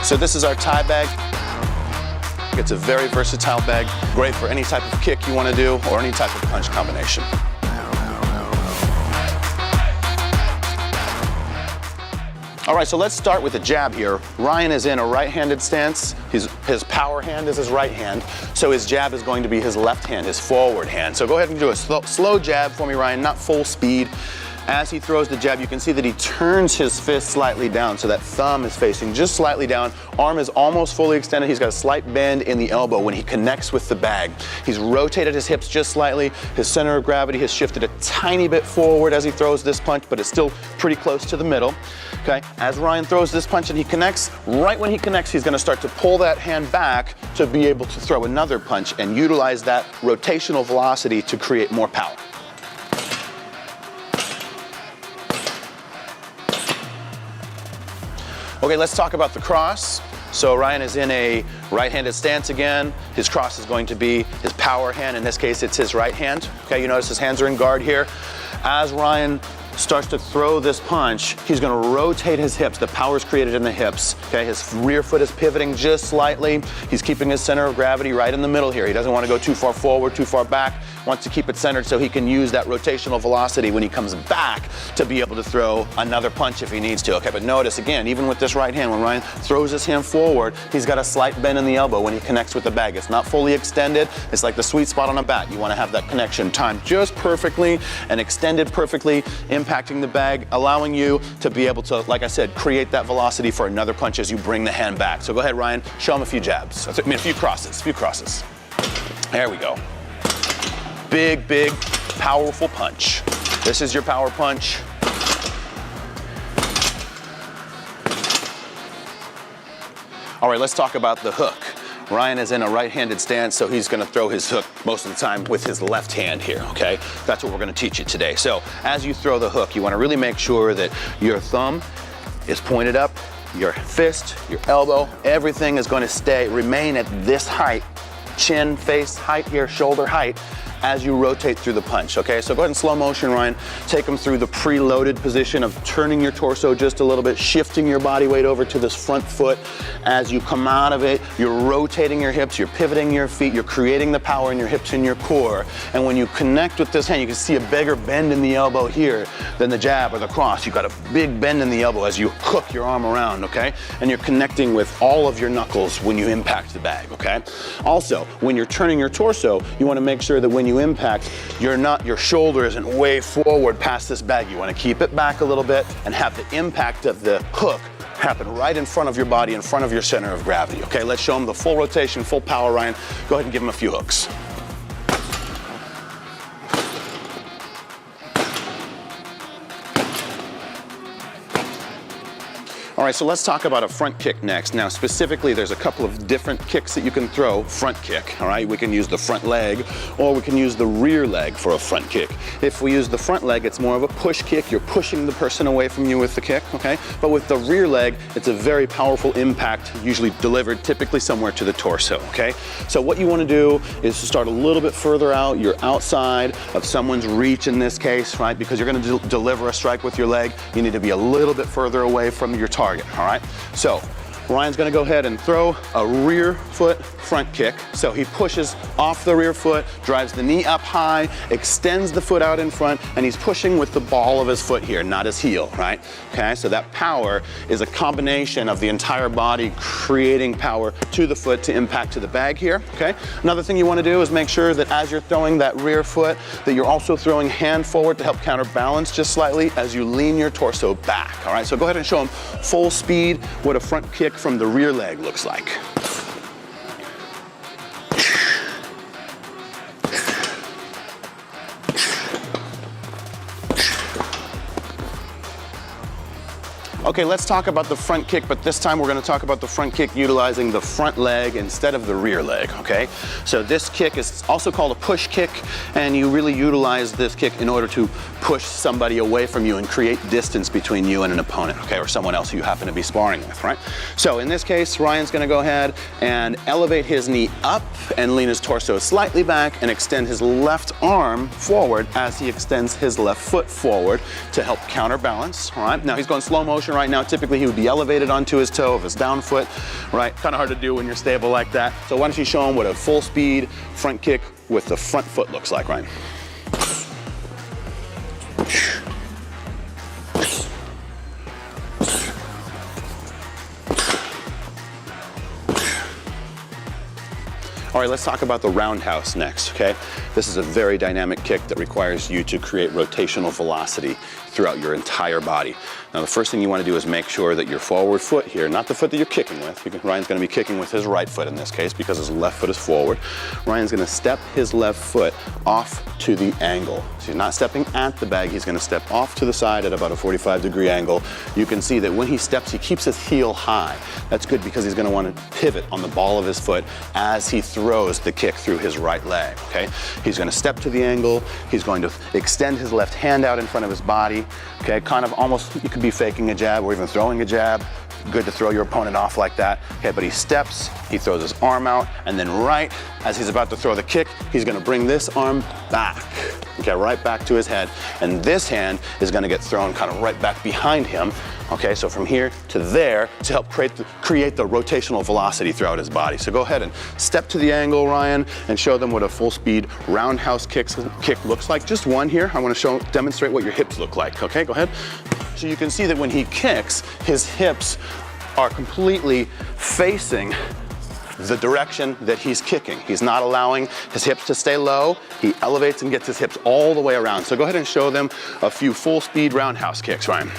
So this is our Thai bag. It's a very versatile bag, great for any type of kick you want to do or any type of punch combination. All right, so let's start with a jab here. Ryan is in a right-handed stance. His power hand is his right hand, so his jab is going to be his left hand, his forward hand. So go ahead and do a slow jab for me, Ryan, not full speed. As he throws the jab, you can see that he turns his fist slightly down, so that thumb is facing just slightly down. Arm is almost fully extended. He's got a slight bend in the elbow when he connects with the bag. He's rotated his hips just slightly. His center of gravity has shifted a tiny bit forward as he throws this punch, but it's still pretty close to the middle. Okay, as Ryan throws this punch and he connects, right when he connects, he's gonna start to pull that hand back to be able to throw another punch and utilize that rotational velocity to create more power. Okay, let's talk about the cross. So Ryan is in a right-handed stance again. His cross is going to be his power hand. In this case, it's his right hand. Okay, you notice his hands are in guard here. As Ryan starts to throw this punch, he's gonna rotate his hips. The power is created in the hips. Okay, his rear foot is pivoting just slightly. He's keeping his center of gravity right in the middle here. He doesn't want to go too far forward, too far back. Wants to keep it centered so he can use that rotational velocity when he comes back to be able to throw another punch if he needs to. Okay, but notice again, even with this right hand, when Ryan throws his hand forward, he's got a slight bend in the elbow when he connects with the bag. It's not fully extended. It's like the sweet spot on a bat. You want to have that connection timed just perfectly and extended perfectly, impacting the bag, allowing you to be able to, like I said, create that velocity for another punch as you bring the hand back. So go ahead, Ryan, show him a few jabs. I mean, a few crosses. There we go. Big, powerful punch. This is your power punch. All right, let's talk about the hook. Ryan is in a right-handed stance, so he's gonna throw his hook most of the time with his left hand here, okay? That's what we're gonna teach you today. So as you throw the hook, you wanna really make sure that your thumb is pointed up, your fist, your elbow, everything is gonna remain at this height, chin, face height here, shoulder height, as you rotate through the punch, okay? So go ahead in slow motion, Ryan. Take them through the preloaded position of turning your torso just a little bit, shifting your body weight over to this front foot. As you come out of it, you're rotating your hips, you're pivoting your feet, you're creating the power in your hips and your core. And when you connect with this hand, you can see a bigger bend in the elbow here than the jab or the cross. You've got a big bend in the elbow as you hook your arm around, okay? And you're connecting with all of your knuckles when you impact the bag, okay? Also, when you're turning your torso, you wanna make sure that when you impact, your shoulder isn't way forward past this bag. You want to keep it back a little bit and have the impact of the hook happen right in front of your body, in front of your center of gravity. Okay, let's show them the full rotation, full power, Ryan. Go ahead and give him a few hooks. All right, so let's talk about a front kick next. Now, specifically, there's a couple of different kicks that you can throw, front kick, all right? We can use the front leg, or we can use the rear leg for a front kick. If we use the front leg, it's more of a push kick. You're pushing the person away from you with the kick, okay? But with the rear leg, it's a very powerful impact, usually delivered typically somewhere to the torso, okay? So what you wanna do is to start a little bit further out. You're outside of someone's reach in this case, right? Because you're gonna deliver a strike with your leg, you need to be a little bit further away from your target. All right, so Ryan's gonna go ahead and throw a rear foot front kick. So he pushes off the rear foot, drives the knee up high, extends the foot out in front, and he's pushing with the ball of his foot here, not his heel, right? Okay, so that power is a combination of the entire body creating power to the foot to impact to the bag here, okay? Another thing you wanna do is make sure that as you're throwing that rear foot, that you're also throwing hand forward to help counterbalance just slightly as you lean your torso back, all right? So go ahead and show him full speed what a front kick from the rear leg looks like. Okay, let's talk about the front kick, but this time we're gonna talk about the front kick utilizing the front leg instead of the rear leg, okay? So this kick is also called a push kick, and you really utilize this kick in order to push somebody away from you and create distance between you and an opponent, okay, or someone else who you happen to be sparring with, right? So in this case, Ryan's gonna go ahead and elevate his knee up and lean his torso slightly back and extend his left arm forward as he extends his left foot forward to help counterbalance, all right? Now he's going slow motion position right now, typically he would be elevated onto his toe of his down foot, right? Kind of hard to do when you're stable like that. So why don't you show him what a full speed front kick with the front foot looks like, Ryan? All right, let's talk about the roundhouse next, okay? This is a very dynamic kick that requires you to create rotational velocity throughout your entire body. Now, the first thing you want to do is make sure that your forward foot here, not the foot that you're kicking with, because Ryan's going to be kicking with his right foot in this case because his left foot is forward. Ryan's going to step his left foot off to the angle. So he's not stepping at the bag, he's going to step off to the side at about a 45-degree angle. You can see that when he steps, he keeps his heel high. That's good because he's going to want to pivot on the ball of his foot as he throws the kick through his right leg, okay? He's going to step to the angle, he's going to extend his left hand out in front of his body, okay? Kind of almost, you could be faking a jab or even throwing a jab. Good to throw your opponent off like that, okay? But he steps, he throws his arm out, and then right as he's about to throw the kick, he's going to bring this arm back, okay, right back to his head, and this hand is going to get thrown kind of right back behind him, okay? So from here to there to help create the rotational velocity throughout his body. So go ahead and step to the angle, Ryan, and show them what a full speed roundhouse kick looks like. Just one here. I want to demonstrate what your hips look like, okay? Go ahead. So you can see that when he kicks, his hips are completely facing the direction that he's kicking. He's not allowing his hips to stay low. He elevates and gets his hips all the way around. So go ahead and show them a few full speed roundhouse kicks, Ryan.